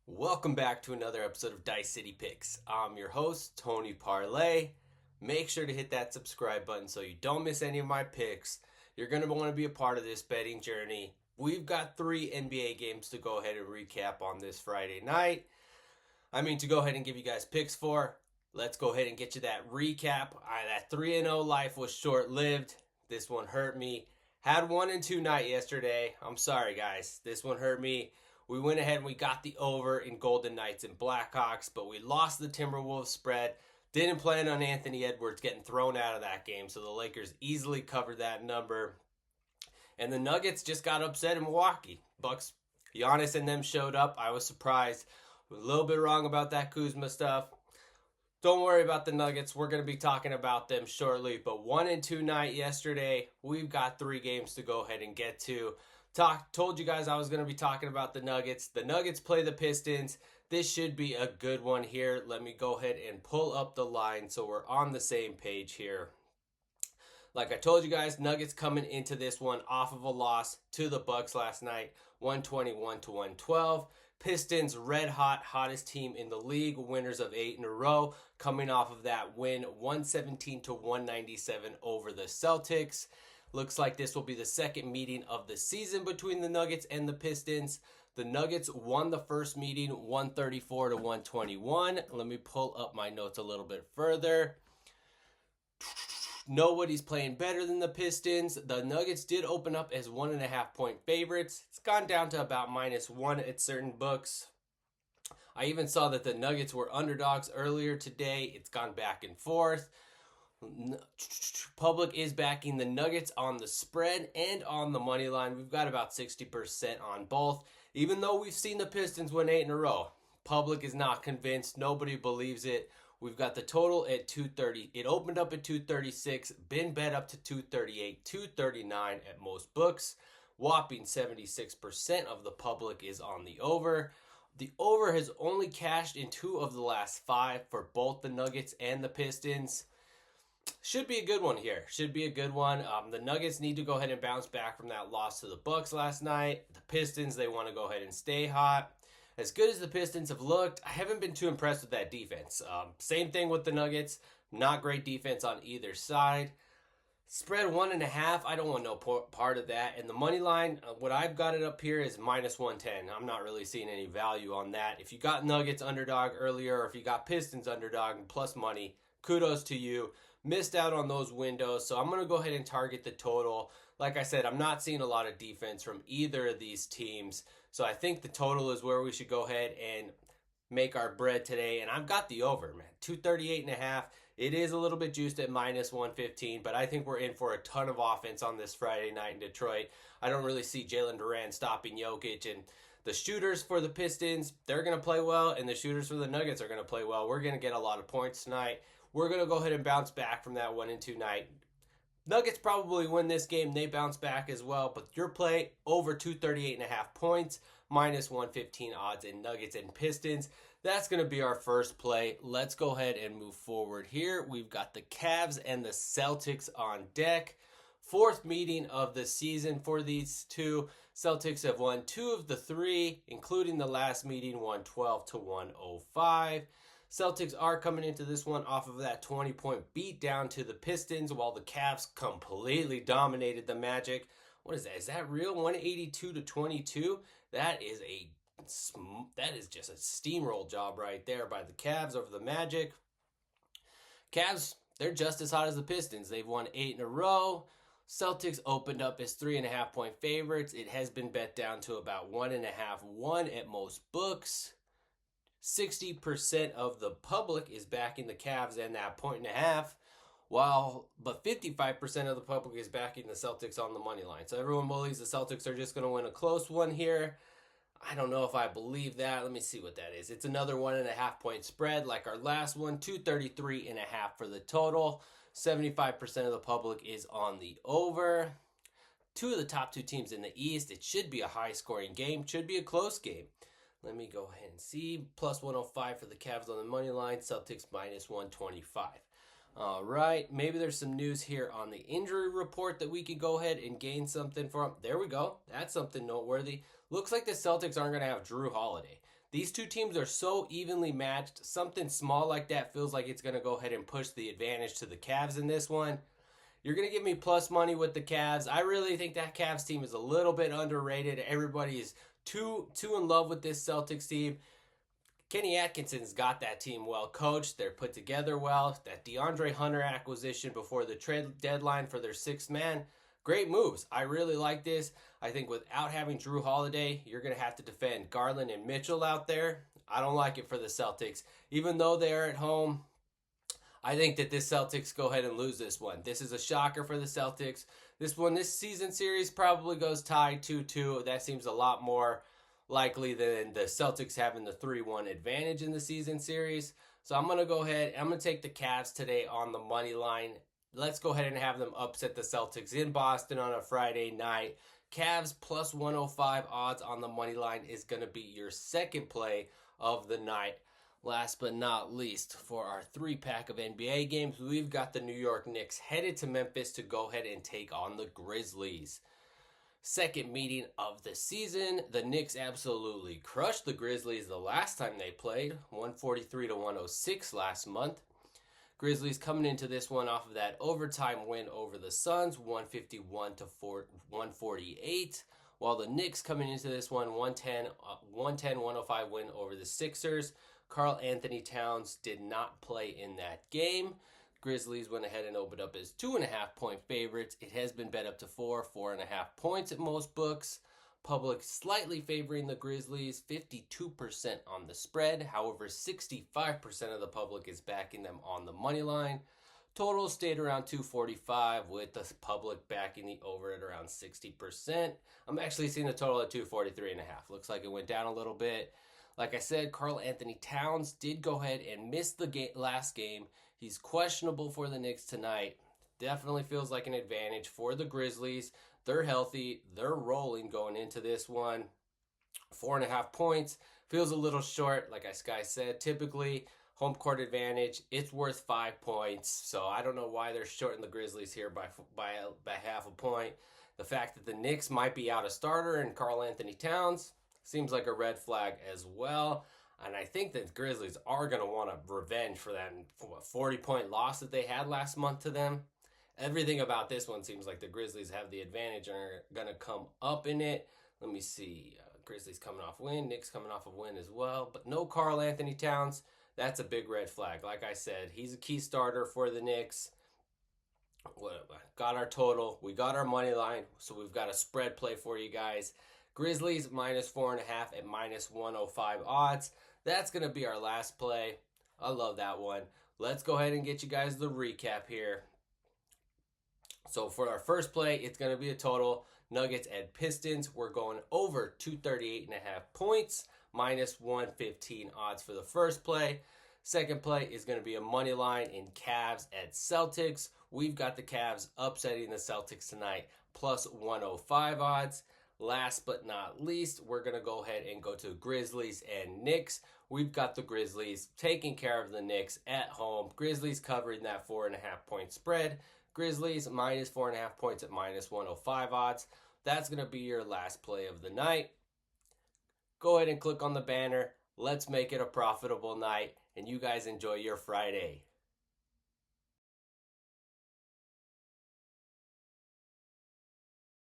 Welcome back to another episode of Dice City Picks. I'm your host, Tony Parlay. Make sure to hit that subscribe button so you don't miss any of my picks. You're going to want to be a part of this betting journey. We've got 3 NBA games to go ahead and recap on this Friday night. To go ahead and give you guys picks for. Let's go ahead and get you that recap. That 3-0 life was short-lived. This one hurt me. Had 1-2 night yesterday. I'm sorry, guys. This one hurt me. We went ahead and we got the over in Golden Knights and Blackhawks, but we lost the Timberwolves spread. Didn't plan on Anthony Edwards getting thrown out of that game, so the Lakers easily covered that number. And the Nuggets just got upset in Milwaukee. Bucks, Giannis and them showed up. I was surprised. A little bit wrong about that Kuzma stuff. Don't worry about the Nuggets. We're going to be talking about them shortly. But 1-2 night yesterday. We've got 3 games to go ahead and get to. Told you guys I was going to be talking about the Nuggets. The Nuggets play the Pistons. This should be a good one here. Let me go ahead and pull up the line so we're on the same page here. Like I told you guys, Nuggets coming into this one off of a loss to the Bucks last night, 121-112. Pistons, red hot, hottest team in the league, winners of 8 in a row, coming off of that win, 117-197 over the Celtics. Looks like this will be the second meeting of the season between the Nuggets and the Pistons. The Nuggets won the first meeting 134-121. Let me pull up my notes a little bit further. Nobody's playing better than the Pistons. The Nuggets did open up as 1.5 point favorites. It's gone down to about -1 at certain books. I even saw that the Nuggets were underdogs earlier today. It's gone back and forth. Public is backing the Nuggets on the spread and on the money line. We've got about 60% on both. Even though we've seen the Pistons win 8 in a row, public is not convinced. Nobody believes it. We've got the total at 230. It opened up at 236, been bet up to 238, 239 at most books. Whopping 76% of the public is on the over. The over has only cashed in 2 of the last 5 for both the Nuggets and the Pistons. Should be a good one here. Should be a good one. The Nuggets need to go ahead and bounce back from that loss to the Bucks last night. The Pistons, they want to go ahead and stay hot. As good as the Pistons have looked, I haven't been too impressed with that defense. Same thing with the Nuggets. Not great defense on either side. Spread 1.5. I don't want no part of that. And the money line, what I've got it up here is -110. I'm not really seeing any value on that. If you got Nuggets underdog earlier, or if you got Pistons underdog and plus money, kudos to you. Missed out on those windows, so I'm going to go ahead and target the total. Like I said, I'm not seeing a lot of defense from either of these teams, so I think the total is where we should go ahead and make our bread today. And I've got the over, man, 238.5. It is a little bit juiced at -115, but I think we're in for a ton of offense on this Friday night in Detroit. I don't really see Jalen Duran stopping Jokic, and the shooters for the Pistons, they're going to play well, and the shooters for the Nuggets are going to play well. We're going to get a lot of points tonight. We're going to go ahead and bounce back from that 1-2 night. Nuggets probably win this game. They bounce back as well. But your play, over 238.5 points, -115 odds in Nuggets and Pistons. That's going to be our first play. Let's go ahead and move forward here. We've got the Cavs and the Celtics on deck. 4th meeting of the season for these two. Celtics have won 2 of the 3, including the last meeting, 112-105. Celtics are coming into this one off of that 20-point beat down to the Pistons, while the Cavs completely dominated the Magic. What is that? Is that real? 182-22? That is just a steamroll job right there by the Cavs over the Magic. Cavs, they're just as hot as the Pistons. They've won 8 in a row. Celtics opened up as 3.5 point favorites. It has been bet down to about 1.5-1 at most books. 60% of the public is backing the Cavs and that 1.5, but 55% of the public is backing the Celtics on the money line. So everyone believes the Celtics are just going to win a close one here. I don't know if I believe that. Let me see what that is. It's another 1.5 point spread like our last one, 233.5 for the total. 75% of the public is on the over. 2 of the top 2 teams in the East. It should be a high scoring game. Should be a close game. Let me go ahead and see. +105 for the Cavs on the money line. Celtics -125. All right. Maybe there's some news here on the injury report that we could go ahead and gain something from. There we go. That's something noteworthy. Looks like the Celtics aren't going to have Drew Holiday. These two teams are so evenly matched. Something small like that feels like it's going to go ahead and push the advantage to the Cavs in this one. You're going to give me plus money with the Cavs. I really think that Cavs team is a little bit underrated. Everybody is too in love with this Celtics team. Kenny Atkinson's got that team well coached. They're put together well. That DeAndre Hunter acquisition before the trade deadline for their sixth man, great moves. I really like this. I think without having Drew Holiday, you're going to have to defend Garland and Mitchell out there. I don't like it for the Celtics. Even though they're at home, I think that this Celtics go ahead and lose this one. This is a shocker for the Celtics. This season series probably goes tied 2-2. That seems a lot more likely than the Celtics having the 3-1 advantage in the season series. So I'm going to go ahead. I'm going to take the Cavs today on the money line. Let's go ahead and have them upset the Celtics in Boston on a Friday night. Cavs plus 105 odds on the money line is going to be your second play of the night. Last but not least, for our 3-pack of NBA games, we've got the New York Knicks headed to Memphis to go ahead and take on the Grizzlies. Second meeting of the season, the Knicks absolutely crushed the Grizzlies the last time they played, 143-106 last month. Grizzlies coming into this one off of that overtime win over the Suns, 151-148, while the Knicks coming into this one, 110-105 win over the Sixers. Karl Anthony Towns did not play in that game. Grizzlies went ahead and opened up as 2.5-point favorites. It has been bet up to 4.5 points at most books. Public slightly favoring the Grizzlies, 52% on the spread. However, 65% of the public is backing them on the money line. Total stayed around 245 with the public backing the over at around 60%. I'm actually seeing the total at 243.5. Looks like it went down a little bit. Like I said, Karl Anthony Towns did go ahead and miss the last game. He's questionable for the Knicks tonight. Definitely feels like an advantage for the Grizzlies. They're healthy. They're rolling going into this one. 4.5 points. Feels a little short. Like I said, typically home court advantage. It's worth 5 points. So I don't know why they're shorting the Grizzlies here by half a point. The fact that the Knicks might be out a starter and Karl Anthony Towns seems like a red flag as well. And I think that the Grizzlies are going to want a revenge for that 40-point loss that they had last month to them. Everything about this one seems like the Grizzlies have the advantage and are going to come up in it. Let me see. Grizzlies coming off win. Knicks coming off a win as well. But no Karl Anthony Towns. That's a big red flag. Like I said, he's a key starter for the Knicks. Got our total. We got our money line. So we've got a spread play for you guys. Grizzlies minus 4.5 at minus 105 odds. That's going to be our last play. I love that one. Let's go ahead and get you guys the recap here. So for our first play, it's going to be a total. Nuggets and Pistons. We're going over 238.5 points. Minus 115 odds for the first play. Second play is going to be a money line in Cavs at Celtics. We've got the Cavs upsetting the Celtics tonight. Plus 105 odds. Last but not least, we're going to go ahead and go to Grizzlies and Knicks. We've got the Grizzlies taking care of the Knicks at home. Grizzlies covering that 4.5 point spread. Grizzlies minus 4.5 points at minus 105 odds. That's going to be your last play of the night. Go ahead and click on the banner. Let's make it a profitable night, and you guys enjoy your Friday.